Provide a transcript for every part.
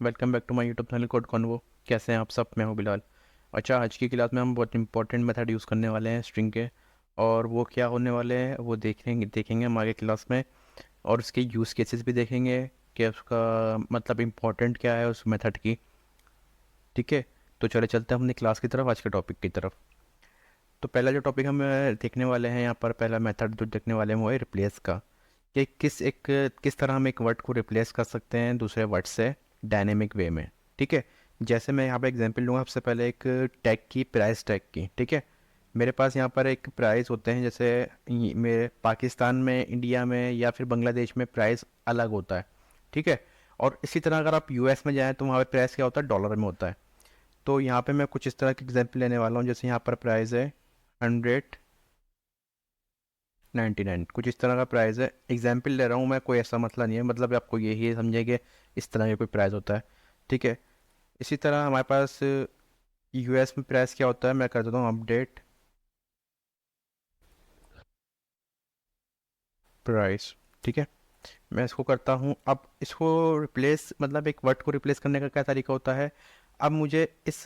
Welcome back to my YouTube channel Code Convo. कैसे हैं आप सब? मैं हूं बिलाल। अच्छा, आज की क्लास में हम बहुत इंपॉर्टेंट मेथड यूज़ करने वाले हैं स्ट्रिंग के। और वो क्या होने वाले हैं वो देखेंगे हम आगे क्लास में। और उसके यूज़ केसेस भी देखेंगे कि उसका मतलब इम्पोर्टेंट क्या है उस मेथड की। ठीक है, तो चले चलते हैं अपनी क्लास की तरफ, आज के टॉपिक की तरफ। तो पहला जो टॉपिक हम देखने वाले हैं यहाँ पर, पहला मेथड जो देखने वाले हैं वो है रिप्लेस का। कि किस तरह हम एक वर्ड को रिप्लेस कर सकते हैं दूसरे वर्ड से डायनेमिक वे में। ठीक है, जैसे मैं यहाँ पे एग्जांपल लूँगा सबसे पहले एक टैग की, प्राइस टैग की। ठीक है, मेरे पास यहाँ पर एक प्राइस होते हैं, जैसे मेरे पाकिस्तान में, इंडिया में या फिर बांग्लादेश में प्राइस अलग होता है। ठीक है, और इसी तरह अगर आप यूएस में जाएँ तो वहाँ पे प्राइस क्या होता है, डॉलर में होता है। तो यहाँ पे मैं कुछ इस तरह की एग्जांपल लेने वाला हूँ, जैसे यहाँ पर प्राइस है 199, कुछ इस तरह का प्राइस है। एग्जाम्पल ले रहा हूँ मैं, कोई ऐसा मतलब नहीं है, मतलब आपको यही समझे कि इस तरह का कोई प्राइस होता है। ठीक है, इसी तरह हमारे पास यूएस में प्राइस क्या होता है, मैं कर देता हूँ अपडेट प्राइस। ठीक है, मैं इसको करता हूँ। अब इसको रिप्लेस, मतलब एक वर्ड को रिप्लेस करने का क्या तरीका होता है। अब मुझे इस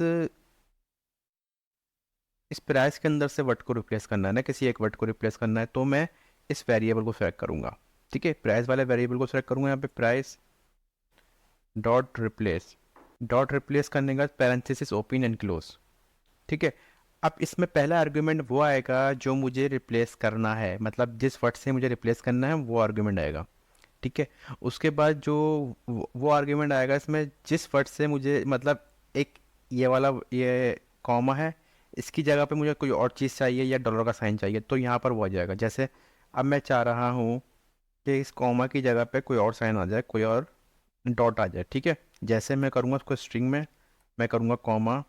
प्राइस के अंदर से वर्ड को रिप्लेस करना है ना, किसी एक वर्ड को रिप्लेस करना है, तो मैं इस वेरिएबल को सेलेक्ट करूंगा। ठीक है, प्राइस वाले वेरिएबल को सेलेक्ट करूंगा यहाँ पे, प्राइस डॉट रिप्लेस करने के बाद पैरेंथेसिस ओपन एंड क्लोज। ठीक है, अब इसमें पहला आर्गुमेंट वो आएगा जो मुझे रिप्लेस करना है, मतलब जिस वर्ड से मुझे रिप्लेस करना है वो आर्गुमेंट आएगा। ठीक है, उसके बाद जो वो आर्गुमेंट आएगा इसमें जिस वर्ड से मुझे, मतलब एक ये वाला, ये कॉमा है, इसकी जगह पे मुझे कोई और चीज़ चाहिए या डॉलर का साइन चाहिए, तो यहाँ पर वो आ जाएगा। जैसे अब मैं चाह रहा हूँ कि इस कॉमा की जगह पे कोई और साइन आ जाए, कोई और डॉट आ जाए। ठीक है, जैसे मैं करूँगा उसको स्ट्रिंग में, मैं करूँगा कॉमा,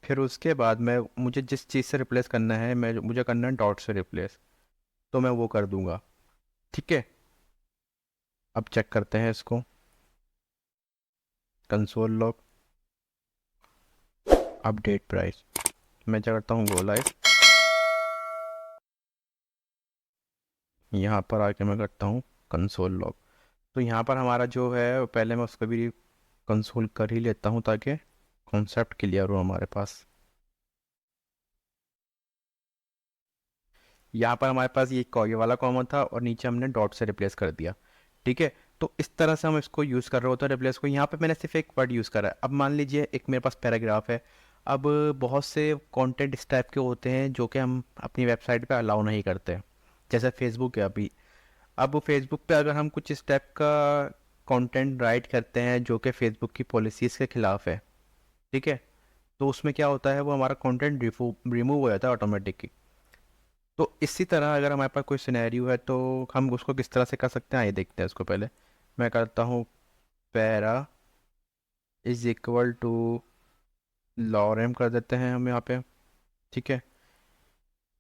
फिर उसके बाद मैं, मुझे जिस चीज़ से रिप्लेस करना है, मैं मुझे करना है डॉट से रिप्लेस, तो मैं वो कर दूंगा। ठीक है, अब चेक करते हैं इसको, कंसोल लॉग अपडेट प्राइस, मैं क्या करता हूँ, गो लाइव। यहाँ पर आके मैं करता हूँ कंसोल लॉग। तो यहाँ पर हमारा जो है, पहले मैं उसको भी कंसोल कर ही लेता हूँ ताकि कॉन्सेप्ट क्लियर हो हमारे पास। यहाँ पर हमारे पास ये वाला कॉमन था और नीचे हमने डॉट से रिप्लेस कर दिया। ठीक है, तो इस तरह से हम इसको यूज़ कर रहे होते हैं रिप्लेस को। यहाँ पे मैंने सिर्फ एक वर्ड यूज़ करा है। अब मान लीजिए एक मेरे पास पैराग्राफ है। अब बहुत से कंटेंट इस टाइप के होते हैं जो कि हम अपनी वेबसाइट पे अलाउ नहीं करते, जैसे फेसबुक है अभी। अब फेसबुक पे अगर हम कुछ इस टाइप का कंटेंट राइट करते हैं जो कि फेसबुक की पॉलिसीज़ के खिलाफ है, ठीक है, तो उसमें क्या होता है, वो हमारा कंटेंट रिमूव हो जाता है ऑटोमेटिकली। तो इसी तरह अगर हमारे पास कोई सिनेरियो है तो हम उसको किस तरह से कर सकते हैं, आइए देखते हैं उसको। पहले मैं करता हूँ para is equal to lorem कर देते हैं हम यहाँ पे। ठीक है,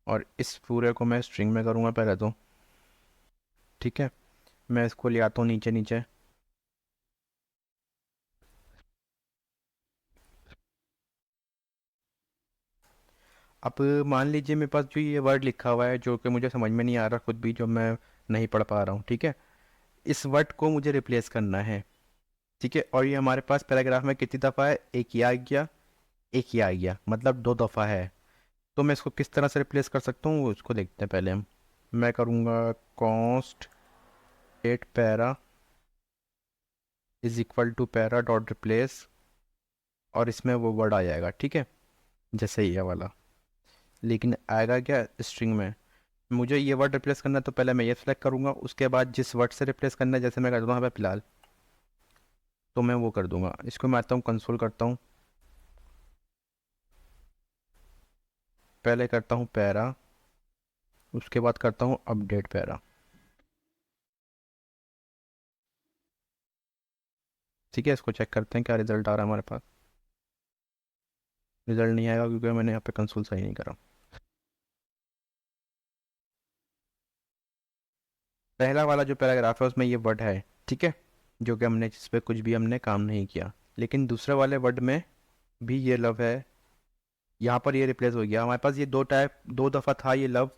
और इस पूरे को मैं स्ट्रिंग में करूँगा पहले तो। ठीक है, मैं इसको ले आता हूँ नीचे नीचे। अब मान लीजिए मेरे पास जो ये वर्ड लिखा हुआ है जो कि मुझे समझ में नहीं आ रहा खुद भी, जो मैं नहीं पढ़ पा रहा हूँ। ठीक है, इस वर्ड को मुझे रिप्लेस करना है। ठीक है, और ये हमारे पास पैराग्राफ में कितनी दफ़ा है, एक ये आ गया, एक ही आ गया, मतलब दो दफ़ा है। तो मैं इसको किस तरह से रिप्लेस कर सकता हूँ उसको देखते हैं पहले हम। मैं करूँगा const at para is equal to para dot replace, और इसमें वो वर्ड आ जाएगा। ठीक है, जैसे ये वाला, लेकिन आएगा क्या, स्ट्रिंग में। मुझे ये वर्ड रिप्लेस करना है तो पहले मैं ये सेलेक्ट करूँगा, उसके बाद जिस वर्ड से रिप्लेस करना है, जैसे मैं करता हूँ यहाँ पे फिलहाल, तो मैं वो कर दूंगा। इसको मैं आता हूँ कंसोल करता हूँ, पहले करता हूँ पैरा, उसके बाद करता हूँ अपडेट पैरा। ठीक है, इसको चेक करते हैं क्या रिजल्ट आ रहा है हमारे पास। रिजल्ट नहीं आएगा क्योंकि मैंने यहाँ पे कंसोल सही नहीं करा। पहला वाला जो पैराग्राफ है उसमें ये वर्ड है। ठीक है, जो कि हमने, जिस पे कुछ भी हमने काम नहीं किया, लेकिन दूसरे वाले वर्ड में भी ये लव है, यहाँ पर ये रिप्लेस हो गया। हमारे पास ये दो दफ़ा था ये लव,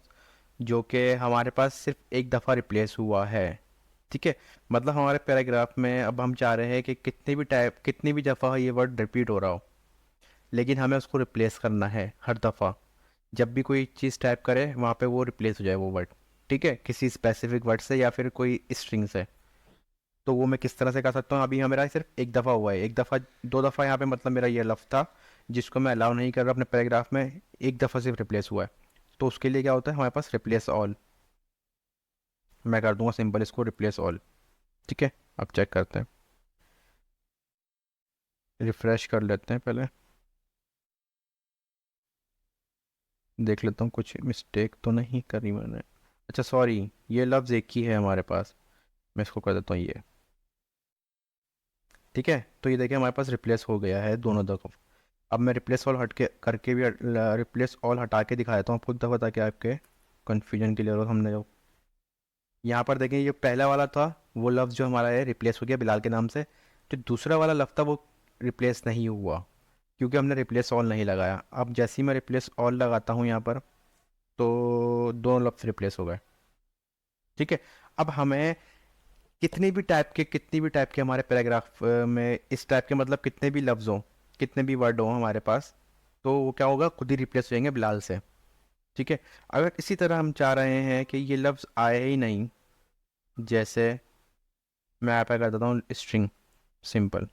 जो कि हमारे पास सिर्फ एक दफ़ा रिप्लेस हुआ है। ठीक है। मतलब हमारे पैराग्राफ में अब हम चाह रहे हैं कि कितनी भी दफ़ा ये वर्ड रिपीट हो रहा हो, लेकिन हमें उसको रिप्लेस करना है हर दफ़ा। जब भी कोई चीज़ टाइप करे वहाँ पे वो रिप्लेस हो जाए वो वर्ड, ठीक है, किसी स्पेसिफिक वर्ड से या फिर कोई स्ट्रिंग से। तो वो मैं किस तरह से कर सकता हूँ? अभी यहाँ मेरा सिर्फ एक दफ़ा हुआ है, एक दफ़ा, दो दफ़ा यहाँ पे मतलब मेरा ये लफ्ज़ था जिसको मैं अलाउ नहीं कर रहा अपने पैराग्राफ में, एक दफ़ा सिर्फ रिप्लेस हुआ है। तो उसके लिए क्या होता है हमारे पास? Replace all. मैं कर दूंगा सिंपल इसको रिप्लेस ऑल। ठीक है, अब चेक करते हैं, रिफ्रेश कर लेते हैं पहले, देख लेता हूँ कुछ मिस्टेक तो नहीं करी मैंने। अच्छा सॉरी, ये लफ्ज़ एक ही है हमारे पास, मैं इसको कर देता हूँ ये। ठीक है, तो ये देखिए हमारे पास रिप्लेस हो गया है दोनों दफ़ा। अब मैं रिप्लेस ऑल हट के करके भी रिप्लेस ऑल हटा के दिखा देता हूँ आपको एक दफ़ा, ताकि आपके कन्फ्यूजन क्लियर हो। हमने जो यहाँ पर देखें, ये पहला वाला था, वो लफ्ज़ जो हमारा है रिप्लेस हो गया बिलाल के नाम से। जो दूसरा वाला लफ्ज़ था वो रिप्लेस नहीं हुआ, क्योंकि हमने रिप्लेस ऑल नहीं लगाया। अब जैसे ही मैं रिप्लेस ऑल लगाता हूँ यहाँ पर, तो दोनों लफ्ज़ रिप्लेस हो गए। ठीक है। अब हमें कितनी भी टाइप के हमारे पैराग्राफ में इस टाइप के मतलब कितने भी लफ्ज़ हों, कितने भी वर्ड हों हमारे पास, तो वो क्या होगा, खुद ही रिप्लेस हो जाएंगे बिलाल से। ठीक है। अगर इसी तरह हम चाह रहे हैं कि ये लफ्ज़ आए ही नहीं, जैसे मैं यहाँ पे कर देता हूँ स्ट्रिंग सिंपल।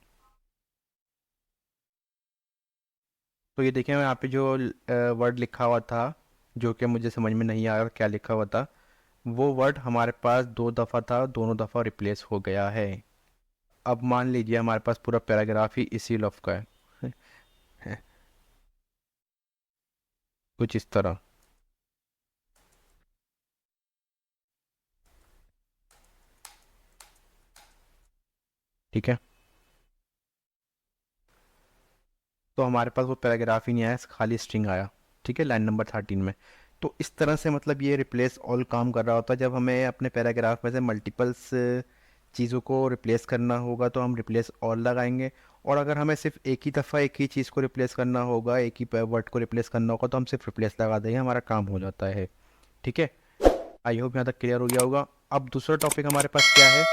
तो ये देखिए मैं यहाँ पे जो वर्ड लिखा हुआ था, जो कि मुझे समझ में नहीं आ रहा क्या लिखा हुआ था, वो वर्ड हमारे पास दो दफ़ा था, दोनों दफ़ा रिप्लेस हो गया है। अब मान लीजिए हमारे पास पूरा पैराग्राफ ही इसी लफ्ज़ का है कुछ इस तरह। ठीक है, तो हमारे पास वो पैराग्राफ ही नहीं आया, खाली स्ट्रिंग आया। ठीक है, लाइन नंबर 13 में। तो इस तरह से मतलब ये रिप्लेस ऑल काम कर रहा होता है। जब हमें अपने पैराग्राफ में से मल्टीपल्स चीज़ों को रिप्लेस करना होगा तो हम रिप्लेस ऑल लगाएंगे। और अगर हमें सिर्फ एक ही दफ़ा एक ही चीज़ को रिप्लेस करना होगा, एक ही वर्ड को रिप्लेस करना होगा, तो हम सिर्फ रिप्लेस लगा देंगे, हमारा काम हो जाता है। ठीक है, आई होप यहाँ तक क्लियर हो गया होगा। अब दूसरा टॉपिक हमारे पास क्या है?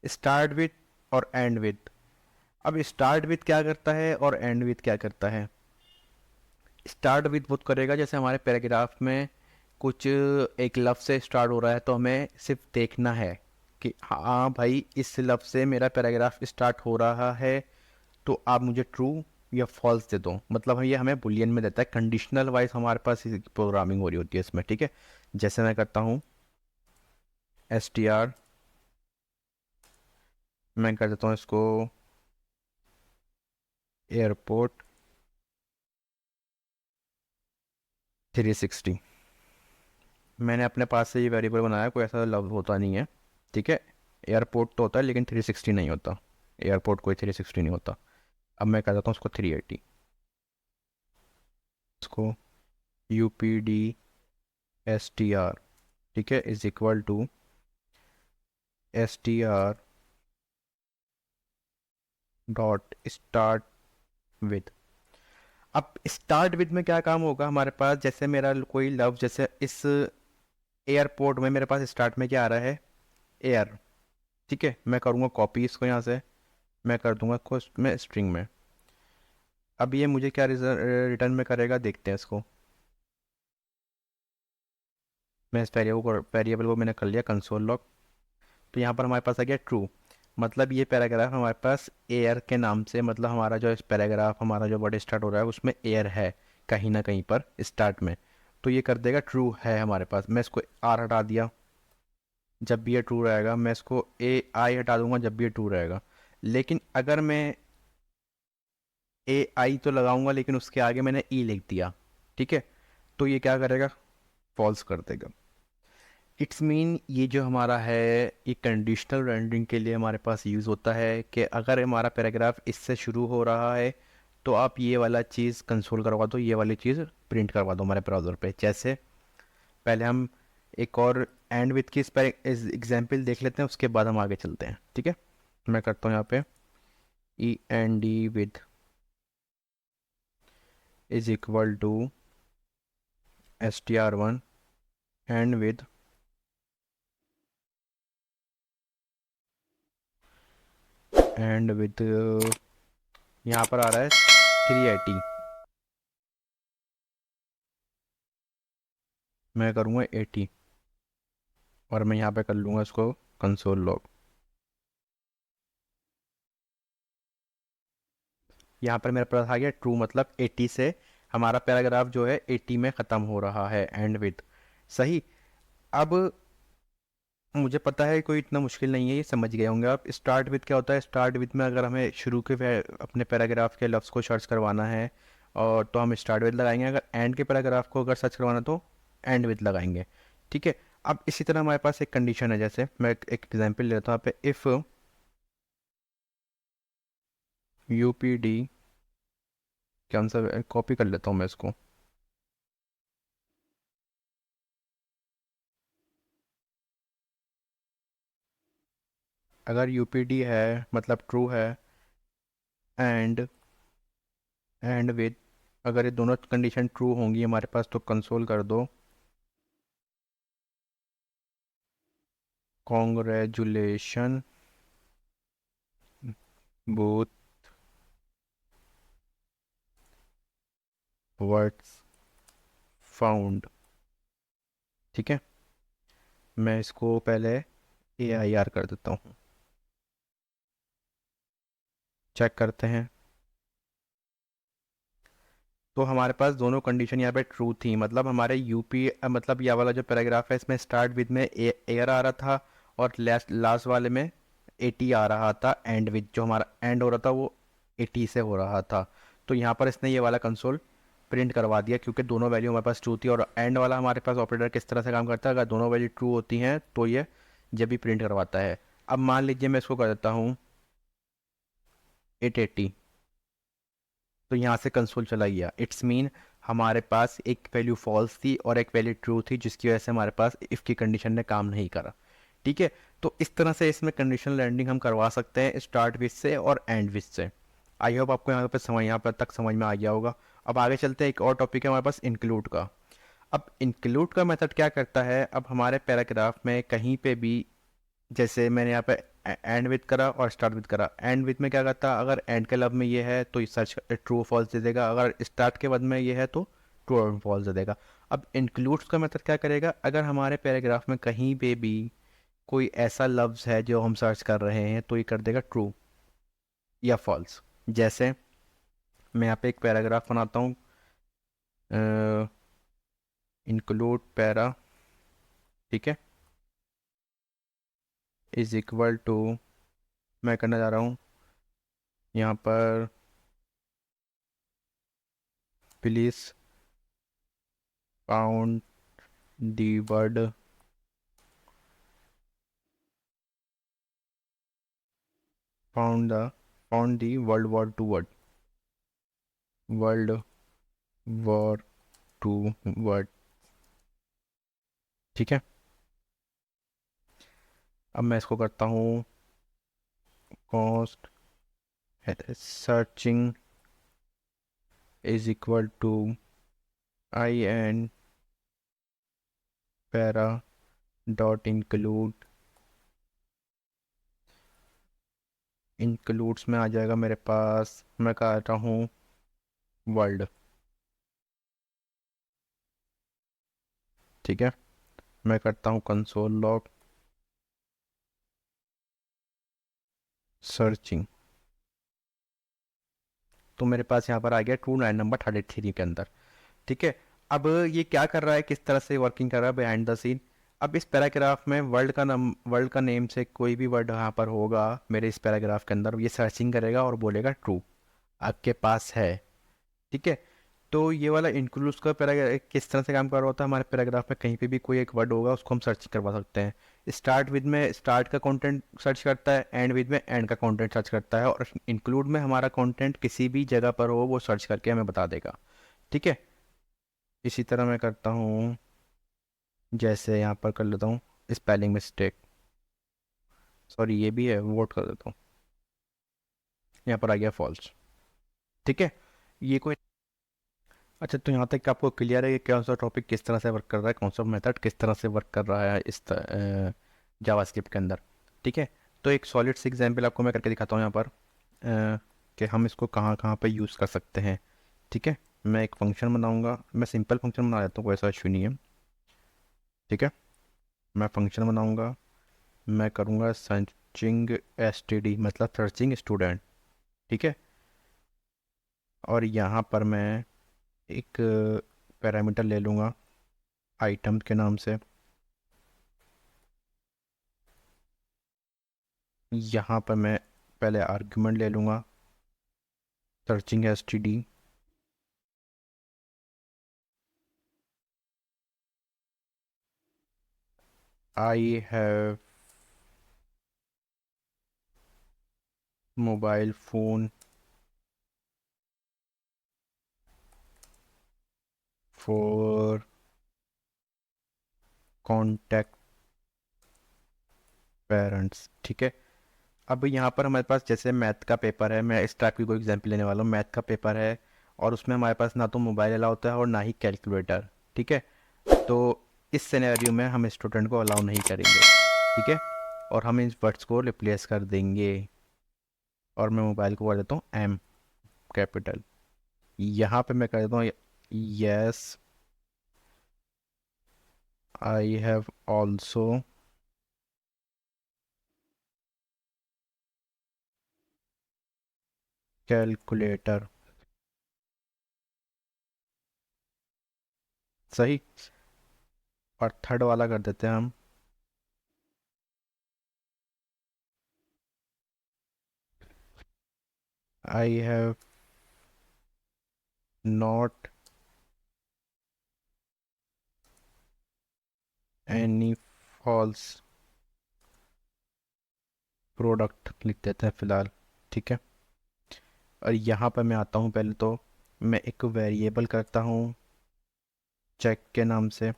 स्टार्ट विथ और एंड विथ। अब स्टार्ट विथ क्या करता है और एंड विथ क्या करता है? स्टार्ट विथ वो करेगा जैसे हमारे पैराग्राफ में कुछ एक लफ्ज़ से स्टार्ट हो रहा है, तो हमें सिर्फ देखना है कि हाँ भाई इस लफ्ज़ से मेरा पैराग्राफ स्टार्ट हो रहा है, तो आप मुझे ट्रू या फॉल्स दे दो। मतलब ये हमें बुलियन में देता है, कंडीशनल वाइज हमारे पास प्रोग्रामिंग हो रही होती है इसमें। ठीक है, जैसे मैं करता हूँ str, मैं कर देता हूँ इसको एयरपोर्ट 360। मैंने अपने पास से ये वेरिएबल बनाया, कोई ऐसा लफ्ज़ होता नहीं है। ठीक है, एयरपोर्ट तो होता है लेकिन 360 नहीं होता, एयरपोर्ट कोई 360 नहीं होता। अब मैं कर देता हूँ उसको 380, इसको UPD STR, ठीक है, is equal to STR dot start with. अब स्टार्ट विद में क्या काम होगा हमारे पास? जैसे मेरा कोई लफ्ज़, जैसे इस एयरपोर्ट में मेरे पास स्टार्ट में क्या आ रहा है? एयर। ठीक है, मैं करूँगा कॉपी इसको यहाँ से, मैं कर दूंगा इसको मैं स्ट्रिंग में। अब ये मुझे क्या रिटर्न में करेगा, देखते हैं इसको। मैं इस वेरिएबल को मैंने कर लिया कंसोल लॉग। तो यहाँ पर हमारे पास आ गया ट्रू। मतलब ये पैराग्राफ हमारे पास एयर के नाम से, मतलब हमारा जो इस पैराग्राफ हमारा जो वर्ड स्टार्ट हो रहा है उसमें एयर है कहीं ना कहीं पर स्टार्ट में। तो ये कर देगा ट्रू है हमारे पास। मैं इसको आर हटा दिया, जब भी ये ट्रू रहेगा। मैं इसको AI हटा दूंगा जब भी ये ट्रू रहेगा। लेकिन अगर मैं AI तो लगाऊंगा लेकिन उसके आगे मैंने लिख दिया, ठीक है, तो ये क्या करेगा? फॉल्स कर देगा। इट्स मीन ये जो हमारा है, ये कंडीशनल रेंडरिंग के लिए हमारे पास यूज़ होता है कि अगर हमारा पैराग्राफ इससे शुरू हो रहा है तो आप ये वाला चीज़ कंसोल करवा दो, ये वाली चीज़ प्रिंट करवा दो हमारे ब्राउज़र पे। जैसे पहले हम एक और एंड विथ की इस एग्जाम्पल देख लेते हैं, उसके बाद हम आगे चलते हैं। ठीक है, मैं करता हूँ यहाँ पे END with is equal to STR1 end with end with यहाँ पर आ रहा है 380, मैं करूँगा 80 और मैं यहाँ पे कर लूँगा इसको कंसोल लॉग। यहाँ पर मेरे पास आ गया ट्रू, मतलब 80 से हमारा पैराग्राफ जो है 80 में ख़त्म हो रहा है एंड विद। सही। अब मुझे पता है कोई इतना मुश्किल नहीं है, ये समझ गए होंगे आप। स्टार्ट विद क्या होता है? स्टार्ट विद में अगर हमें शुरू के अपने पैराग्राफ के लफ्ज़ को सर्च करवाना है और तो हम स्टार्ट विद लगाएंगे, अगर एंड के पैराग्राफ को अगर सर्च करवाना तो एंड विद लगाएंगे। ठीक है। अब इसी तरह हमारे पास एक कंडीशन है, जैसे मैं एक एग्जांपल लेता हूँ यहाँ पे, इफ़ यूपीडी, क्या सा कॉपी कर लेता हूँ मैं इसको, अगर यूपीडी है मतलब ट्रू है एंड विद, अगर ये दोनों कंडीशन ट्रू होंगी हमारे पास तो कंसोल कर दो कॉन्ग्रेचुलेशन बोथ वर्ड्स फाउंड। ठीक है। मैं इसको पहले AIR कर देता हूँ, चेक करते हैं। तो हमारे पास दोनों कंडीशन यहाँ पे ट्रू थी, मतलब हमारे यूपी मतलब यह वाला जो पैराग्राफ है इसमें स्टार्ट विद में एयर आ रहा था और लास्ट लास्ट वाले में 80 आ रहा था, एंड विद जो हमारा एंड हो रहा था वो 80 से हो रहा था। तो यहाँ पर इसने ये वाला कंसोल प्रिंट करवा दिया क्योंकि दोनों वैल्यू हमारे पास ट्रू थी। और एंड वाला हमारे पास ऑपरेटर किस तरह से काम करता है, अगर दोनों वैल्यू ट्रू होती हैं तो ये जब भी प्रिंट करवाता है। अब मान लीजिए मैं इसको कर देता हूँ 880, तो यहाँ से कंसोल चला गया। इट्स मीन हमारे पास एक वैल्यू फॉल्स थी और एक वैल्यू ट्रू थी, जिसकी वजह से हमारे पास इफ़ की कंडीशन ने काम नहीं करा। ठीक है। तो इस तरह से इसमें कंडीशनल लैंडिंग हम करवा सकते हैं स्टार्ट विथ से और एंड विथ से। आई होप आपको यहाँ पे समझ, यहाँ पर तक समझ में आ गया होगा। अब आगे चलते हैं, एक और टॉपिक है हमारे पास इंक्लूड का। अब इंक्लूड का मेथड क्या करता है, अब हमारे पैराग्राफ में कहीं पे भी, जैसे मैंने यहाँ पे एंड विथ करा और स्टार्ट विथ करा, एंड विथ में क्या करता है, अगर एंड के लब में ये है तो ये सर्च ट्रू फॉल्स दे देगा, अगर स्टार्ट के बाद में ये है तो ट्रू और फॉल्स दे देगा। अब इंक्लूड्स का मेथड क्या करेगा, अगर हमारे पैराग्राफ में कहीं पे भी कोई ऐसा लफ्ज़ है जो हम सर्च कर रहे हैं तो ये कर देगा ट्रू या फॉल्स। जैसे मैं यहाँ पे एक पैराग्राफ बनाता हूँ, इंक्लूड पैरा, ठीक है, इज इक्वल टू, मैं करना चाह रहा हूँ यहाँ पर please found the word, found the world war two word. ठीक है। अब मैं इसको करता हूँ const searching is equal to I N para dot include, includes में आ जाएगा मेरे पास, मैं कहता हूँ वर्ल्ड। ठीक है। मैं करता हूँ कंसोल लॉग सर्चिंग, तो मेरे पास यहाँ पर आ गया 29 नंबर 33 के अंदर। ठीक है। अब ये क्या कर रहा है, किस तरह से वर्किंग कर रहा है बिहाइंड द सीन। अब इस पैराग्राफ में वर्ल्ड का नेम से कोई भी वर्ड यहाँ पर होगा मेरे इस पैराग्राफ के अंदर, ये सर्चिंग करेगा और बोलेगा ट्रू आपके पास है। ठीक है। तो ये वाला इंक्लूड्स का पैराग्राफ किस तरह से काम कर रहा होता है, हमारे पैराग्राफ में कहीं पे भी कोई एक वर्ड होगा उसको हम सर्च करवा सकते हैं। स्टार्ट विद में स्टार्ट का कंटेंट सर्च करता है, एंड विद में एंड का कंटेंट सर्च करता है, और इंक्लूड में हमारा कंटेंट किसी भी जगह पर हो वो सर्च करके हमें बता देगा। ठीक है। इसी तरह मैं करता हूँ, जैसे यहाँ पर कर लेता हूँ स्पेलिंग मिस्टेक, सॉरी ये भी है, वोट कर देता हूँ, यहाँ पर आ गया फॉल्स। ठीक है। ये कोई, अच्छा तो यहाँ तक आपको क्लियर है कि कौन सा टॉपिक किस तरह से वर्क कर रहा है, कौन सा मेथड किस तरह से वर्क कर रहा है इस जावास्क्रिप्ट के अंदर। ठीक है। तो एक सॉलिड सी एग्जाम्पल आपको मैं करके दिखाता हूँ यहाँ पर कि हम इसको कहाँ कहाँ पे यूज़ कर सकते हैं। ठीक है, मैं एक फंक्शन बनाऊँगा, मैं सिंपल फंक्शन बना देता हूँ, कोई ऐसा इशू नहीं है। ठीक है, मैं फंक्शन बनाऊँगा, मैं करूँगा सर्चिंग एसटीडी, मतलब सर्चिंग स्टूडेंट। ठीक है, और यहाँ पर मैं एक पैरामीटर ले लूँगा आइटम के नाम से। यहाँ पर मैं पहले आर्गुमेंट ले लूँगा searching STD. I have mobile phone for contact parents. ठीक है, अब यहाँ पर हमारे पास जैसे मैथ का पेपर है, मैं इस टाइप की कोई एग्जांपल लेने वाला हूँ। मैथ का पेपर है और उसमें हमारे पास ना तो मोबाइल अलाउ होता है और ना ही कैलकुलेटर। ठीक है, तो इस सिनेरियो में हम स्टूडेंट को अलाउ नहीं करेंगे। ठीक है, और हम इन वर्ड्स को रिप्लेस कर देंगे, और मैं मोबाइल को कर देता हूँ एम कैपिटल। यहाँ पे मैं कर देता हूँ yes I have also calculator. सही, और थर्ड वाला कर देते हैं हम I have not any false product, लिख देते हैं फिलहाल। ठीक है, और यहाँ पर मैं आता हूँ, पहले तो मैं एक वेरिएबल करता हूँ चेक के नाम से।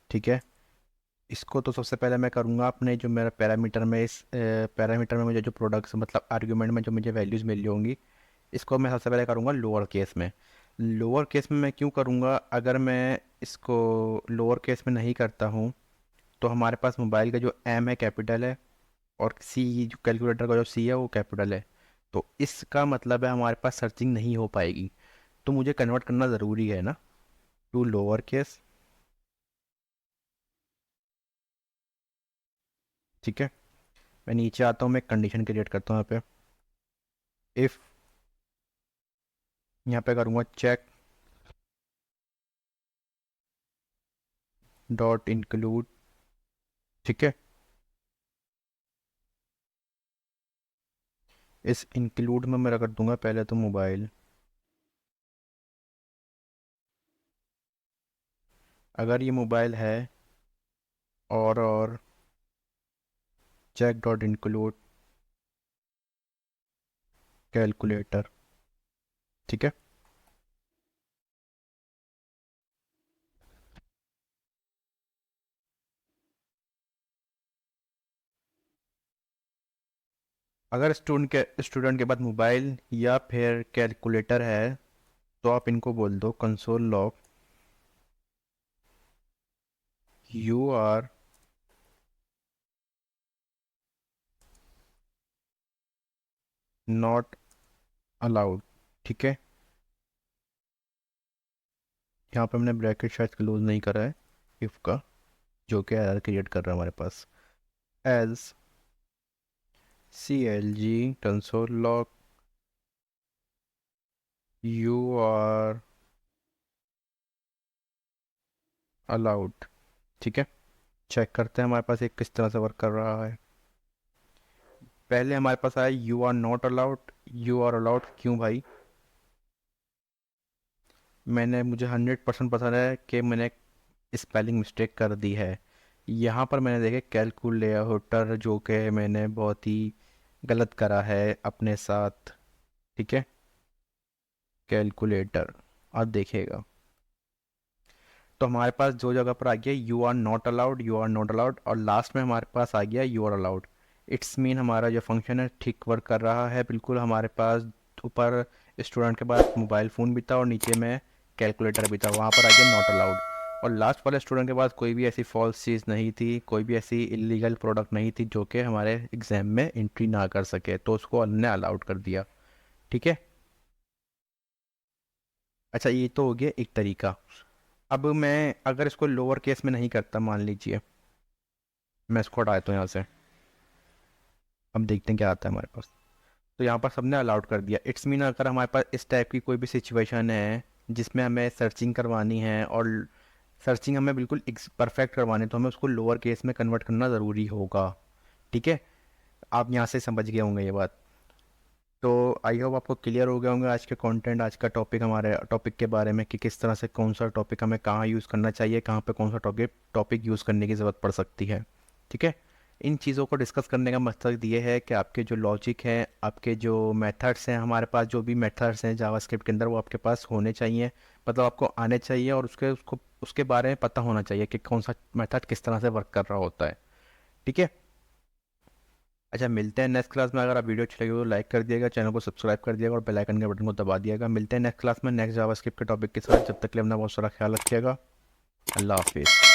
ठीक है, इसको तो सबसे पहले मैं करूँगा अपने जो मेरा पैरामीटर में, इस पैरामीटर में मुझे जो प्रोडक्ट्स मतलब आर्गुमेंट में जो मुझे वैल्यूज़ मिल रही होंगी, इसको मैं सबसे पहले करूँगा लोअर केस में। लोअर केस में मैं क्यों करूँगा, अगर मैं इसको लोअर केस में नहीं करता हूँ तो हमारे पास मोबाइल का जो एम है कैपिटल है, और सी जो कैलकुलेटर का जो सी है वो कैपिटल है। तो इसका मतलब है हमारे पास सर्चिंग नहीं हो पाएगी, तो मुझे कन्वर्ट करना ज़रूरी है ना टू लोअर केस। ठीक है, मैं नीचे आता हूँ, मैं कंडीशन क्रिएट करता हूँ यहाँ पे। इफ़, यहाँ पे करूँगा चेक डॉट इंक्लूड। ठीक है, इस इंक्लूड में मैं रख दूंगा पहले तो मोबाइल। अगर ये मोबाइल है, और चेक डॉट इंक्लूड कैलकुलेटर। ठीक है, अगर स्टूडेंट के पास मोबाइल या फिर कैलकुलेटर है तो आप इनको बोल दो console log you are not allowed. ठीक है, यहाँ पे हमने ब्रैकेट शायद क्लोज नहीं करा है इफ का, जो कि एरर क्रिएट कर रहा है हमारे पास। As C L G console log you are allowed. ठीक है, चेक करते हैं हमारे पास एक किस तरह से वर्क कर रहा है। पहले हमारे पास आया you are not allowed. You are allowed क्यों भाई, मुझे 100% पसंद है कि मैंने स्पेलिंग मिस्टेक कर दी है। यहाँ पर मैंने देखे कैलकुलेटर, जो कि मैंने बहुत ही गलत करा है अपने साथ। ठीक है, कैलकुलेटर, अब देखिएगा तो हमारे पास जो जगह पर आ गया you are not allowed, you are not allowed, और लास्ट में हमारे पास आ गया you are allowed. It's mean हमारा जो फंक्शन है ठीक वर्क कर रहा है बिल्कुल। हमारे पास ऊपर स्टूडेंट के पास मोबाइल फ़ोन भी था और नीचे में कैलकुलेटर भी था, वहाँ पर आ गया नॉट अलाउड। और लास्ट वाले स्टूडेंट के पास कोई भी ऐसी फॉल्स चीज़ नहीं थी, कोई भी ऐसी इलीगल प्रोडक्ट नहीं थी जो कि हमारे एग्ज़ाम में एंट्री ना कर सके, तो उसको हमने अलाउड कर दिया। ठीक है। अच्छा, ये तो हो गया एक तरीका। अब मैं अगर इसको लोअर केस में नहीं करता, मान लीजिए मैं इसको हटा देता हूँ यहाँ से, अब देखते हैं क्या आता है हमारे पास। तो यहाँ पर सबने अलाउड कर दिया। इट्स मीन अगर हमारे पास इस टाइप की कोई भी सिचुएशन है जिसमें हमें सर्चिंग करवानी है और सर्चिंग हमें बिल्कुल परफेक्ट करवानी है, तो हमें उसको लोअर केस में कन्वर्ट करना ज़रूरी होगा। ठीक है। आप यहाँ से समझ गए होंगे ये बात। तो आई होप आपको क्लियर हो गया होंगे आज के कंटेंट, आज का टॉपिक, हमारे टॉपिक के बारे में कि किस तरह से कौन सा टॉपिक हमें कहाँ यूज़ करना चाहिए, कहाँ पे कौन सा टॉपिक यूज़ करने की ज़रूरत पड़ सकती है। ठीक है। इन चीज़ों को डिस्कस करने का मकसद ये है कि आपके जो लॉजिक है, आपके जो मेथड्स हैं, हमारे पास जो भी मेथड्स हैं जावास्क्रिप्ट के अंदर, वो आपके पास होने चाहिए, मतलब आपको आने चाहिए, और उसके बारे में पता होना चाहिए कि कौन सा मेथड किस तरह से वर्क कर रहा होता है। ठीक है। अच्छा, मिलते हैं नेक्स्ट क्लास में। अगर आप वीडियो अच्छी लगी हो तो लाइक कर दिएगा, चैनल को सब्सक्राइब कर दिएगा और बेल आइकन के बटन को दबा दिएगा। मिलते हैं नेक्स्ट क्लास में नेक्स्ट जावास्क्रिप्ट के टॉपिक के साथ। जब तक के लिए अपना बहुत सारा ख्याल रखिएगा। अल्लाह हाफिज़।